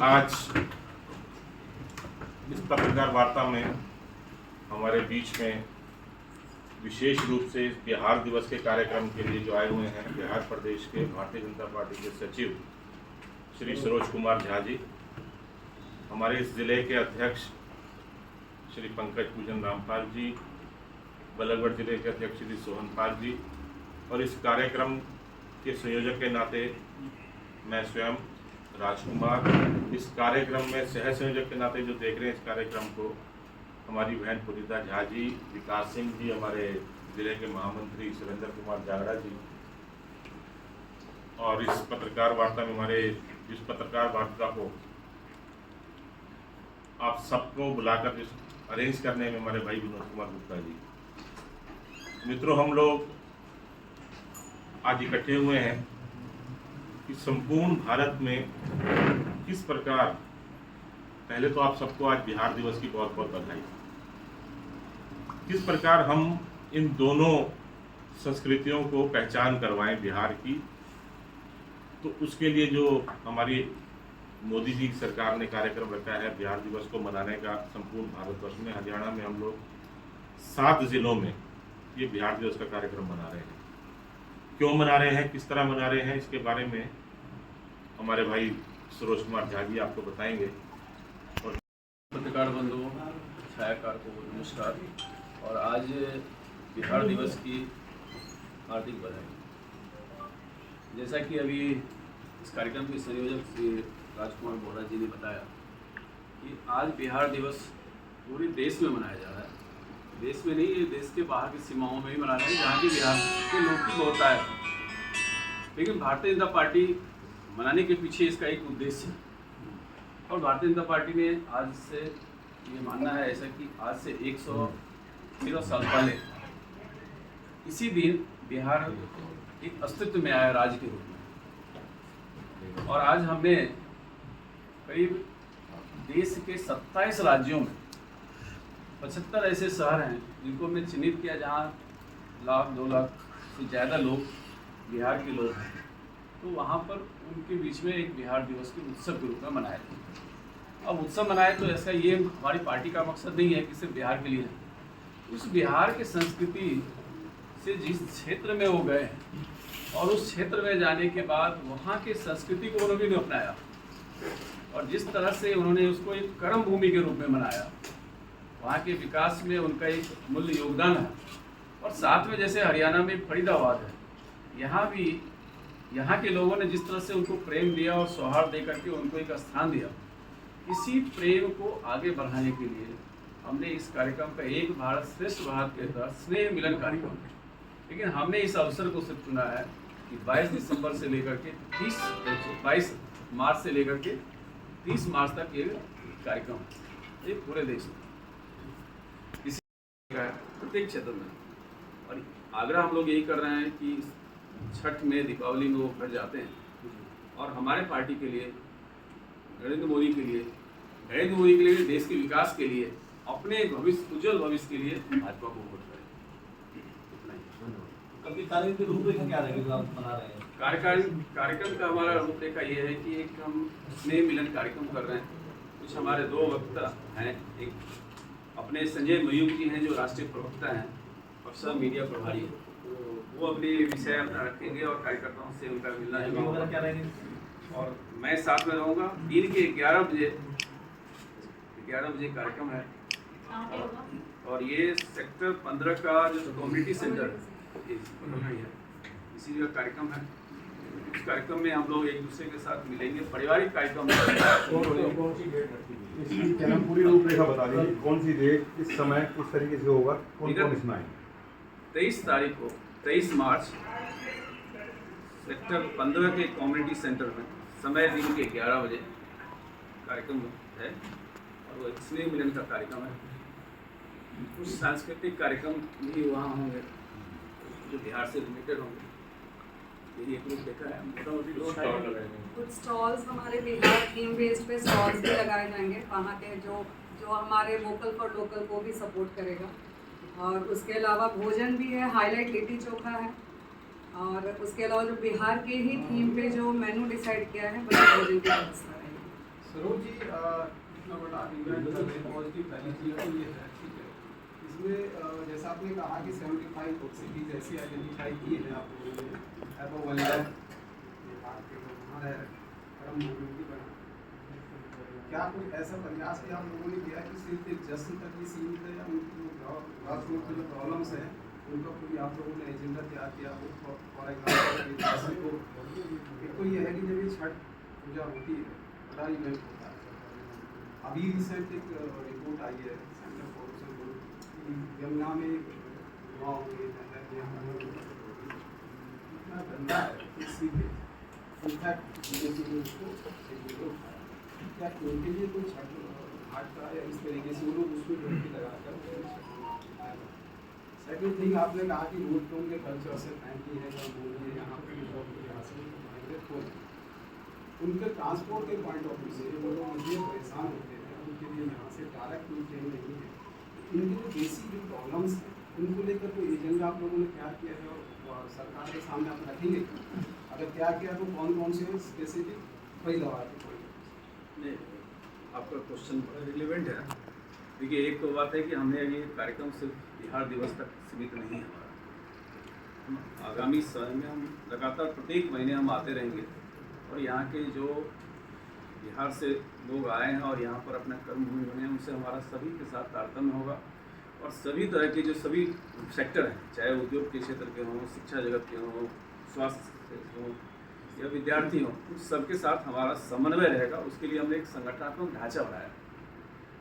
आज इस पत्रकार वार्ता में हमारे बीच में विशेष रूप से बिहार दिवस के कार्यक्रम के लिए जो आए हुए हैं बिहार प्रदेश के भारतीय जनता पार्टी के सचिव श्री सरोज कुमार झा जी, हमारे इस जिले के अध्यक्ष श्री पंकज पूजन रामपाल जी, बल्लभगढ़ जिले के अध्यक्ष श्री सोहन पाल जी, और इस कार्यक्रम के संयोजक के नाते मैं स्वयं राजकुमार, इस कार्यक्रम में सह संयोजक के नाते जो देख रहे हैं इस कार्यक्रम को हमारी बहन पुनीता झा जी, विकास सिंह जी, हमारे जिले के महामंत्री सुरेंद्र कुमार जागड़ा जी, और इस पत्रकार वार्ता में हमारे इस पत्रकार वार्ता को आप सबको बुलाकर अरेंज करने में हमारे भाई विनोद कुमार गुप्ता जी। मित्रों, हम लोग आज इकट्ठे हुए हैं कि संपूर्ण भारत में किस प्रकार, पहले तो आप सबको आज बिहार दिवस की बहुत बहुत बधाई। किस प्रकार हम इन दोनों संस्कृतियों को पहचान करवाएं बिहार की, तो उसके लिए जो हमारी मोदी जी की सरकार ने कार्यक्रम रखा है बिहार दिवस को मनाने का संपूर्ण भारतवर्ष में, हरियाणा में हम लोग 7 जिलों में ये बिहार दिवस का कार्यक्रम मना रहे हैं। क्यों मना रहे हैं, किस तरह मना रहे हैं, इसके बारे में हमारे भाई सरोज कुमार झा जी आपको बताएंगे। और पत्रकार बंधुओं, छायाकार को नमस्कार, और आज बिहार दिवस की हार्दिक बधाई। जैसा कि अभी इस कार्यक्रम के संयोजक श्री राजकुमार बोरा जी ने बताया कि आज बिहार दिवस पूरे देश में मनाया जा रहा है। देश में नहीं, ये देश के बाहर की सीमाओं में भी मना रहे हैं जहाँ की बिहार के लोग की बहुत आए, लेकिन भारतीय जनता पार्टी मनाने के पीछे इसका एक उद्देश्य है। और भारतीय जनता पार्टी ने आज से ये मानना है ऐसा कि आज से 113 साल पहले इसी दिन बिहार एक अस्तित्व में आया राज्य के रूप में। और आज हमने करीब देश के 27 राज्यों में 75 ऐसे शहर हैं जिनको हमने चिन्हित किया जहाँ 1-2 लाख से ज़्यादा लोग बिहार के लोग हैं। तो वहाँ पर उनके बीच में एक बिहार दिवस के उत्सव के रूप में मनाया जाए। अब उत्सव मनाए तो ऐसा ये हमारी पार्टी का मकसद नहीं है कि सिर्फ बिहार के लिए है। उस बिहार की संस्कृति से जिस क्षेत्र में वो गए और उस क्षेत्र में जाने के बाद वहाँ की संस्कृति को उन्होंने अपनाया और जिस तरह से उन्होंने उसको एक कर्म भूमि के रूप में मनाया, वहाँ के विकास में उनका एक मूल्य योगदान है। और साथ में जैसे हरियाणा में फरीदाबाद है, यहाँ भी यहाँ के लोगों ने जिस तरह से उनको प्रेम दिया और सौहार्द दे करके उनको एक स्थान दिया, इसी प्रेम को आगे बढ़ाने के लिए हमने इस कार्यक्रम का एक भारत श्रेष्ठ भारत के तहत स्नेह मिलन कार्यक्रम, लेकिन हमने इस अवसर को सिर्फ चुना है कि 22 दिसंबर से लेकर के 22 मार्च से लेकर के 30 मार्च तक ये कार्यक्रम है, ये पूरे देश में प्रत्येक क्षेत्र में। और आग्रह हम लोग यही कर रहे हैं कि छठ में, दीपावली में वो घर जाते हैं और हमारे पार्टी के लिए, नरेंद्र मोदी के लिए, देश के विकास के लिए, अपने भविष्य, उज्जवल भविष्य के लिए भाजपा को वोट करें। कभी कार्यक्रम की रूपरेखा क्या रहेगी जो आप बना रहे हैं? कार्यक्रम का हमारा रूपरेखा ये है कि एक हम स्नेह मिलन कार्यक्रम कर रहे हैं। कुछ हमारे 2 वक्ता हैं, एक अपने संजय मयूख जी हैं जो राष्ट्रीय प्रवक्ता हैं और सब मीडिया प्रभारी हैं, तो वो अपने विषय अपना रखेंगे और कार्यकर्ताओं से उनका मिलना है क्या रहेगी। और मैं साथ में रहूँगा। दिन के 11 बजे कार्यक्रम है और ये सेक्टर 15 का जो कम्युनिटी सेंटर है इसी का कार्यक्रम है। इस कार्यक्रम में हम लोग एक दूसरे के साथ मिलेंगे, पारिवारिक कार्यक्रम। इसकी पूरी रूपरेखा बता दीजिए, कौन सी डेट, किस समय, किस तरीके से होगा, कौन इसमें आएंगे? 23 तारीख को, 23 मार्च सेक्टर 15 के कम्युनिटी सेंटर में, समय दिन के 11 बजे कार्यक्रम है और वो स्नेह मिलन का कार्यक्रम है। कुछ सांस्कृतिक कार्यक्रम भी वहाँ होंगे जो बिहार से रिलेटेड होंगे। यही एक रूपरेखा है। मोटामोटी कुछ स्टॉल्स हमारे बिहार थीम बेस्ड पे स्टॉल्स भी लगाए जाएंगे, वहाँ के जो हमारे वोकल फॉर लोकल को भी सपोर्ट करेगा। और उसके अलावा भोजन भी है, हाईलाइट लिट्टी चोखा है और उसके अलावा जो बिहार के ही थीम पे जो मेनू डिसाइड किया है वही भोजन की व्यवस्था रहेगी। सरोज जी इतना बड़ा इवेंट कर रहे हैं, पॉजिटिव पहली चीज़ तो ये है, ठीक है। इसमें जैसा आपने कहा कि 75 सिटीज ऐसी आइडेंटिफाई की है आप लोगों ने, एबो वन लैख बिहार के जो वहाँ है कर्म मोबिलिटी बना, क्या कुछ ऐसा प्रयास भी आप लोगों ने किया कि सिर्फ एक जश्न तक ही सीमित है, या उनकी ग्रास रूट की जो प्रॉब्लम्स हैं उनका कोई आप लोगों ने एजेंडा तैयार किया हो? फॉर एग्जाम्पल जैसे को एक तो ये है कि जब ये छठ पूजा होती है, बड़ा इवेंट होता है। अभी रिसेंट एक रिपोर्ट आई है centre for ocean group, Yamuna में गाँव में इतना गंदा है इसी पे, इनफैक्ट उसको क्या उनके लिए कोई छठ घाट का या इस तरीके से वो लोग उसमें डुबकी लगाकर। सेकंड थिंग, आपने कहा कि रोड पे उनके कल्चर से फैंकी है या बोली है, यहाँ पे उनके ट्रांसपोर्ट के पॉइंट ऑफ व्यू से वो लोग इसलिए परेशान होते हैं, उनके लिए यहाँ से डायरेक्ट कोई ट्रेन नहीं है। इनकी जो बेसिक जो प्रॉब्लम्स हैं उनको लेकर कोई एजेंडा आप लोगों ने तैयार किया है और सरकार के सामने आप रखेंगे? अगर तैयार किया तो कौन कौन से स्पेसिफिक पैदावार के पॉइंट? नहीं, आपका क्वेश्चन बड़ा रिलेवेंट है। देखिए, एक तो बात है कि हमने ये कार्यक्रम सिर्फ बिहार दिवस तक सीमित नहीं है हमारा। हम आगामी समय में हम लगातार प्रत्येक महीने हम आते रहेंगे और यहाँ के जो बिहार से लोग आए हैं और यहाँ पर अपना कर्मभूमि बने हैं उनसे हमारा सभी के साथ तारतम्य होगा और सभी तरह के जो सभी सेक्टर हैं, चाहे उद्योग के क्षेत्र के हों, शिक्षा जगत के हों, स्वास्थ्य हों या विद्यार्थी हों, उन सबके साथ हमारा समन्वय रहेगा। उसके लिए हमने एक संगठनात्मक ढांचा बनाया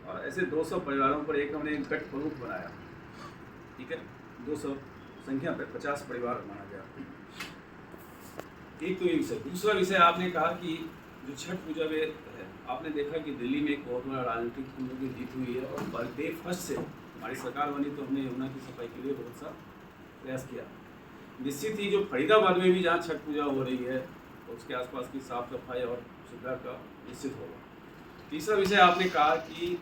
और ऐसे 200 परिवारों पर एक हमने एक गठ प्रमुख बनाया, ठीक है। 200 संख्या पर 50 परिवार माना गया। एक तो ये विषय। दूसरा विषय, आपने कहा कि जो छठ पूजा में है, आपने देखा कि दिल्ली में एक बहुत बड़ा राजनीतिक हम लोगों की जीत हुई है और डे फर्स्ट से हमारी सरकार बनी तो हमने यमुना की सफाई के लिए बहुत सा प्रयास किया। निश्चित ही जो फरीदाबाद में भी जहाँ छठ पूजा हो रही है उसके आसपास की साफ सफाई और सुविधा का निश्चित होगा। तीसरा विषय, आपने कहा कि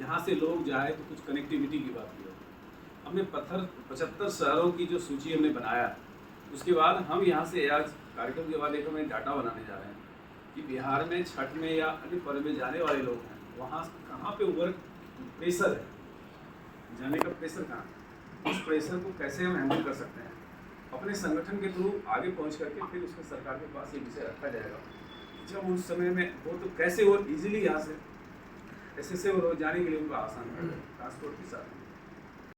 यहाँ से लोग जाए तो कुछ कनेक्टिविटी की बात की। हमने 75 शहरों की जो सूची हमने बनाया, उसके बाद हम यहाँ से आज कार्यक्रम के बाद एक हमें डाटा बनाने जा रहे हैं कि बिहार में छठ में या अन्य पर्व में जाने वाले लोग हैं, वहाँ कहाँ पे वर्क प्रेशर है, जाने का प्रेशर कहाँ, उस प्रेशर को कैसे हम हैंडल कर सकते हैं। अपने संगठन के थ्रू आगे पहुँच करके फिर उसके सरकार के पास ये विषय रखा जाएगा। जब उस समय में हो तो कैसे वो ईजिली यहाँ से ऐसे वो रोज जाने के लिए उनको आसान कर ट्रांसपोर्ट के साथ